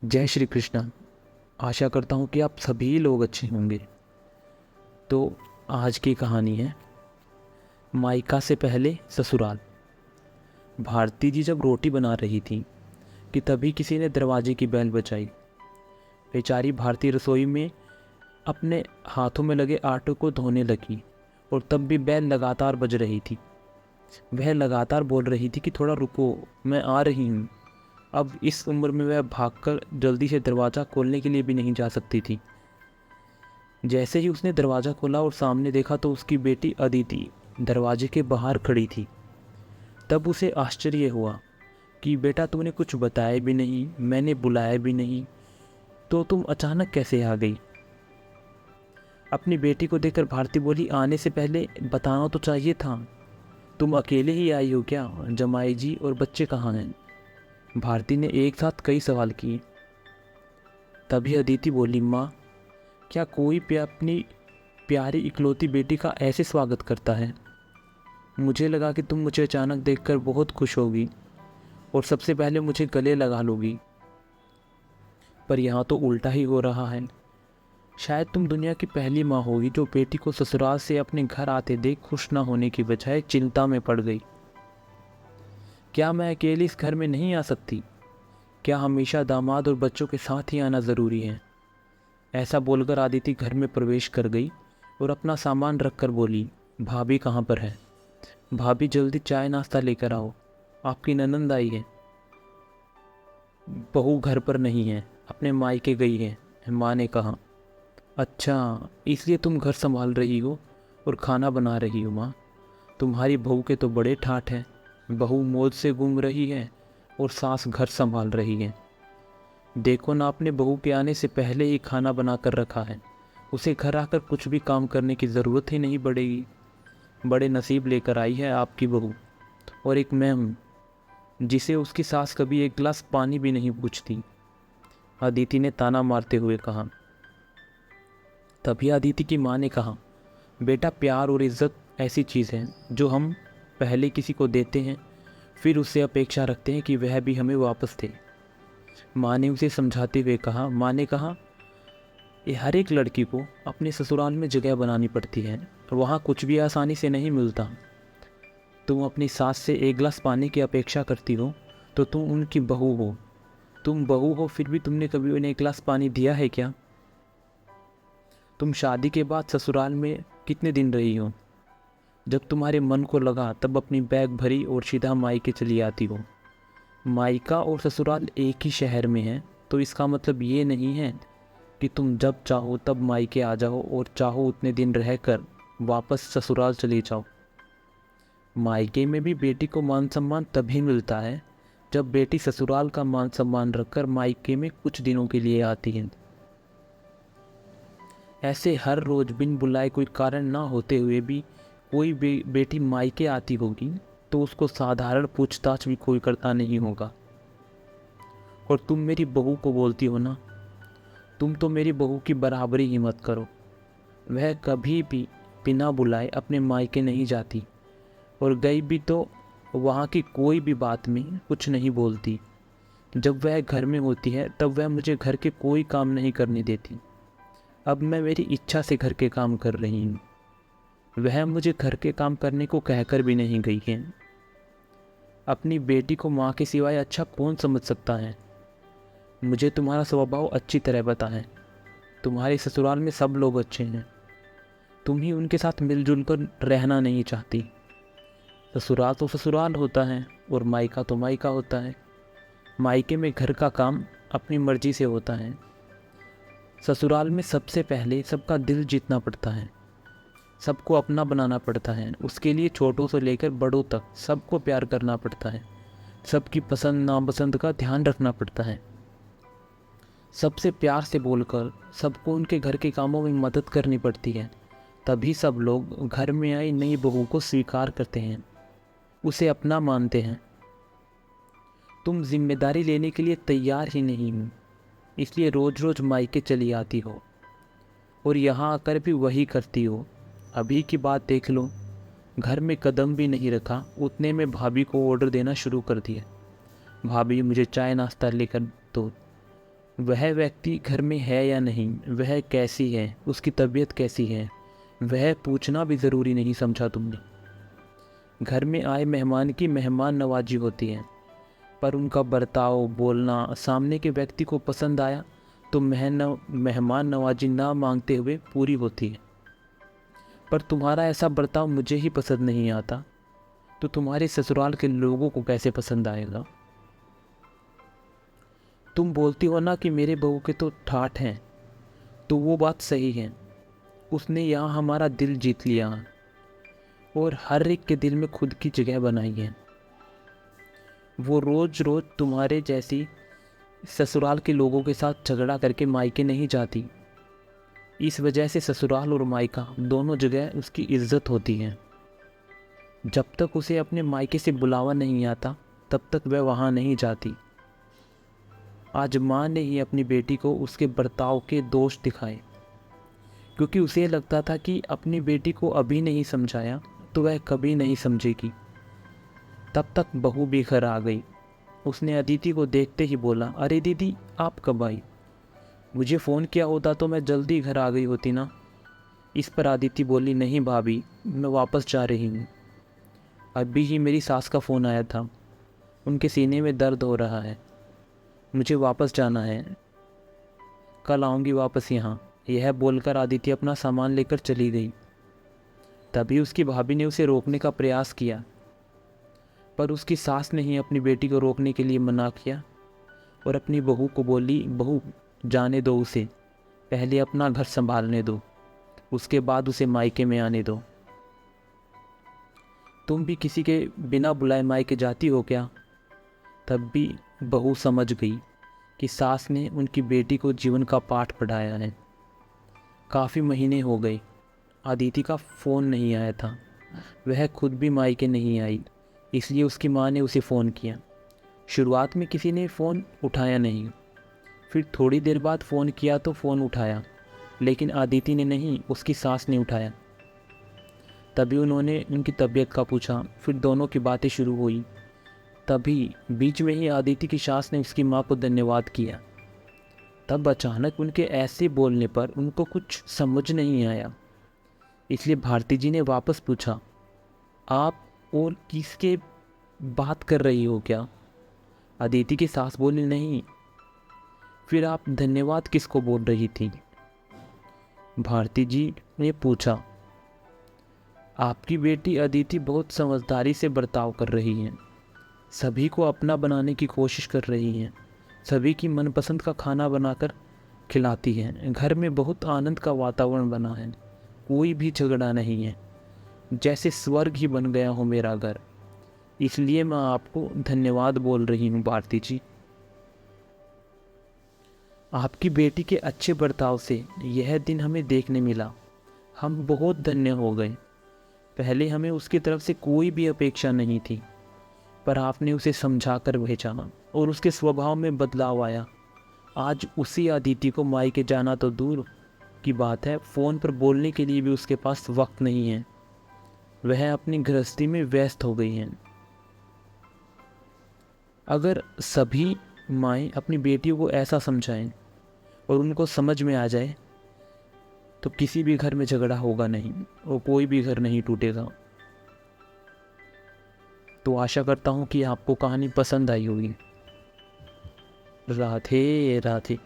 जय श्री कृष्णा। आशा करता हूँ कि आप सभी लोग अच्छे होंगे। तो आज की कहानी है मायका से पहले ससुराल। भारती जी जब रोटी बना रही थी कि तभी किसी ने दरवाजे की बेल बजाई। बेचारी भारती रसोई में अपने हाथों में लगे आटे को धोने लगी और तब भी बेल लगातार बज रही थी। वह लगातार बोल रही थी कि थोड़ा रुको, मैं आ रही हूँ। अब इस उम्र में वह भागकर जल्दी से दरवाज़ा खोलने के लिए भी नहीं जा सकती थी। जैसे ही उसने दरवाज़ा खोला और सामने देखा तो उसकी बेटी अदिति दरवाजे के बाहर खड़ी थी। तब उसे आश्चर्य हुआ कि बेटा, तूने कुछ बताया भी नहीं, मैंने बुलाया भी नहीं, तो तुम अचानक कैसे आ गई। अपनी बेटी को देखकर भारती बोली, आने से पहले बताना तो चाहिए था। तुम अकेले ही आई हो क्या? जमाई जी और बच्चे कहाँ हैं? भारती ने एक साथ कई सवाल किए। तभी अदिति बोली, माँ, क्या कोई अपनी प्यारी इकलौती बेटी का ऐसे स्वागत करता है? मुझे लगा कि तुम मुझे अचानक देखकर बहुत खुश होगी और सबसे पहले मुझे गले लगा लोगी, पर यहाँ तो उल्टा ही हो रहा है। शायद तुम दुनिया की पहली माँ होगी जो बेटी को ससुराल से अपने घर आते देख खुश न होने की बजाय चिंता में पड़ गई। क्या मैं अकेली इस घर में नहीं आ सकती? क्या हमेशा दामाद और बच्चों के साथ ही आना ज़रूरी है? ऐसा बोलकर आदिति घर में प्रवेश कर गई और अपना सामान रखकर बोली, भाभी कहाँ पर है? भाभी जल्दी चाय नाश्ता लेकर आओ, आपकी ननंद आई है। बहू घर पर नहीं है, अपने मायके गई है, माँ ने कहा। अच्छा, इसलिए तुम घर संभाल रही हो और खाना बना रही हो। माँ, तुम्हारी बहू के तो बड़े ठाठ हैं। बहू मौज से घूम रही है और सास घर संभाल रही है। देखो ना, अपने बहू के आने से पहले ही खाना बना कर रखा है। उसे घर आकर कुछ भी काम करने की ज़रूरत ही नहीं पड़ेगी। बड़े नसीब लेकर आई है आपकी बहू। और एक मैं हूँ जिसे उसकी सास कभी एक गिलास पानी भी नहीं पूछती, अदिति ने ताना मारते हुए कहा। तभी अदिति की माँ ने कहा, बेटा, प्यार और इज्जत ऐसी चीज़ है जो हम पहले किसी को देते हैं, फिर उससे अपेक्षा रखते हैं कि वह भी हमें वापस दे। माँ ने उसे समझाते हुए कहा। माँ ने कहा, ये हर एक लड़की को अपने ससुराल में जगह बनानी पड़ती है, वहाँ कुछ भी आसानी से नहीं मिलता। तुम अपनी सास से एक गिलास पानी की अपेक्षा करती हो तो तुम उनकी बहू हो। तुम बहू हो, फिर भी तुमने कभी उन्हें एक गिलास पानी दिया है क्या? तुम शादी के बाद ससुराल में कितने दिन रही हो? जब तुम्हारे मन को लगा तब अपनी बैग भरी और सीधा मायके चली आती हो। मायका और ससुराल एक ही शहर में है, तो इसका मतलब ये नहीं है कि तुम जब चाहो तब मायके आ जाओ और चाहो उतने दिन रहकर वापस ससुराल चले जाओ। मायके में भी बेटी को मान सम्मान तभी मिलता है जब बेटी ससुराल का मान सम्मान रखकर मायके में कुछ दिनों के लिए आती है। ऐसे हर रोज बिन बुलाए कोई कारण ना होते हुए भी कोई बेटी मायके आती होगी तो उसको साधारण पूछताछ भी कोई करता नहीं होगा। और तुम मेरी बहू को बोलती हो ना, तुम तो मेरी बहू की बराबरी ही मत करो। वह कभी भी बिना बुलाए अपने मायके नहीं जाती, और गई भी तो वहाँ की कोई भी बात में कुछ नहीं बोलती। जब वह घर में होती है तब वह मुझे घर के कोई काम नहीं करने देती। अब मैं मेरी इच्छा से घर के काम कर रही हूँ। वह मुझे घर के काम करने को कहकर भी नहीं गई है। अपनी बेटी को माँ के सिवाय अच्छा कौन समझ सकता है? मुझे तुम्हारा स्वभाव अच्छी तरह पता है। तुम्हारे ससुराल में सब लोग अच्छे हैं, तुम ही उनके साथ मिलजुल कर रहना नहीं चाहती। ससुराल तो ससुराल होता है और मायका तो मायका होता है। मायके में घर का काम अपनी मर्जी से होता है। ससुराल में सबसे पहले सबका दिल जीतना पड़ता है, सबको अपना बनाना पड़ता है। उसके लिए छोटों से लेकर बड़ों तक सबको प्यार करना पड़ता है। सबकी पसंद नापसंद का ध्यान रखना पड़ता है। सबसे प्यार से बोलकर सबको उनके घर के कामों में मदद करनी पड़ती है। तभी सब लोग घर में आई नई बहू को स्वीकार करते हैं, उसे अपना मानते हैं। तुम जिम्मेदारी लेने के लिए तैयार ही नहीं हो, इसलिए रोज रोज मायके चली आती हो और यहाँ आकर भी वही करती हो। अभी की बात देख लो, घर में कदम भी नहीं रखा उतने में भाभी को ऑर्डर देना शुरू कर दिया। भाभी, मुझे चाय नाश्ता लेकर दो। वह व्यक्ति घर में है या नहीं, वह कैसी है, उसकी तबीयत कैसी है, वह पूछना भी ज़रूरी नहीं समझा तुमने। घर में आए मेहमान की मेहमान नवाजी होती है, पर उनका बर्ताव, बोलना सामने के व्यक्ति को पसंद आया तो मेहमान नवाजी ना मांगते हुए पूरी होती है। पर तुम्हारा ऐसा बर्ताव मुझे ही पसंद नहीं आता, तो तुम्हारे ससुराल के लोगों को कैसे पसंद आएगा। तुम बोलती हो ना कि मेरे बहू के तो ठाठ हैं, तो वो बात सही है। उसने यहाँ हमारा दिल जीत लिया और हर एक के दिल में खुद की जगह बनाई है। वो रोज़ रोज़ तुम्हारे जैसी ससुराल के लोगों के साथ झगड़ा करके मायके नहीं जाती। इस वजह से ससुराल और मायका दोनों जगह उसकी इज्जत होती है। जब तक उसे अपने मायके से बुलावा नहीं आता तब तक वह वहाँ नहीं जाती। आज माँ ने ही अपनी बेटी को उसके बर्ताव के दोष दिखाए, क्योंकि उसे लगता था कि अपनी बेटी को अभी नहीं समझाया तो वह कभी नहीं समझेगी। तब तक बहू भी घर आ गई। उसने अदिति को देखते ही बोला, अरे दीदी आप कब आई? मुझे फ़ोन किया होता तो मैं जल्दी घर आ गई होती ना। इस पर अदिति बोली, नहीं भाभी, मैं वापस जा रही हूँ। अभी ही मेरी सास का फ़ोन आया था, उनके सीने में दर्द हो रहा है, मुझे वापस जाना है, कल आऊँगी वापस यहाँ। यह बोलकर अदिति अपना सामान लेकर चली गई। तभी उसकी भाभी ने उसे रोकने का प्रयास किया, पर उसकी सास ने ही अपनी बेटी को रोकने के लिए मना किया और अपनी बहू को बोली, बहू जाने दो उसे, पहले अपना घर संभालने दो, उसके बाद उसे मायके में आने दो। तुम भी किसी के बिना बुलाए मायके जाती हो क्या? तब भी बहू समझ गई कि सास ने उनकी बेटी को जीवन का पाठ पढ़ाया है। काफ़ी महीने हो गए, अदिति का फ़ोन नहीं आया था। वह खुद भी मायके नहीं आई, इसलिए उसकी माँ ने उसे फ़ोन किया। शुरुआत में किसी ने फ़ोन उठाया नहीं, फिर थोड़ी देर बाद फ़ोन किया तो फ़ोन उठाया, लेकिन अदिति ने नहीं, उसकी सास ने उठाया। तभी उन्होंने उनकी तबीयत का पूछा, फिर दोनों की बातें शुरू हुई। तभी बीच में ही अदिति की सास ने उसकी माँ को धन्यवाद किया। तब अचानक उनके ऐसे बोलने पर उनको कुछ समझ नहीं आया, इसलिए भारती जी ने वापस पूछा, आप और किसके बात कर रही हो क्या? अदिति की सास बोली, नहीं। फिर आप धन्यवाद किसको बोल रही थी? भारती जी ने पूछा, आपकी बेटी अदिति बहुत समझदारी से बर्ताव कर रही है, सभी को अपना बनाने की कोशिश कर रही है, सभी की मनपसंद का खाना बनाकर खिलाती है, घर में बहुत आनंद का वातावरण बना है, कोई भी झगड़ा नहीं है, जैसे स्वर्ग ही बन गया हो मेरा घर। इसलिए मैं आपको धन्यवाद बोल रही हूँ भारती जी। आपकी बेटी के अच्छे बर्ताव से यह दिन हमें देखने मिला, हम बहुत धन्य हो गए। पहले हमें उसकी तरफ से कोई भी अपेक्षा नहीं थी, पर आपने उसे समझा कर भेजा और उसके स्वभाव में बदलाव आया। आज उसी अदिति को मायके जाना तो दूर की बात है, फ़ोन पर बोलने के लिए भी उसके पास वक्त नहीं है। वह अपनी गृहस्थी में व्यस्त हो गई हैं। अगर सभी माएँ अपनी बेटियों को ऐसा समझाएं और उनको समझ में आ जाए तो किसी भी घर में झगड़ा होगा नहीं और कोई भी घर नहीं टूटेगा। तो आशा करता हूँ कि आपको कहानी पसंद आई होगी। राधे राधे।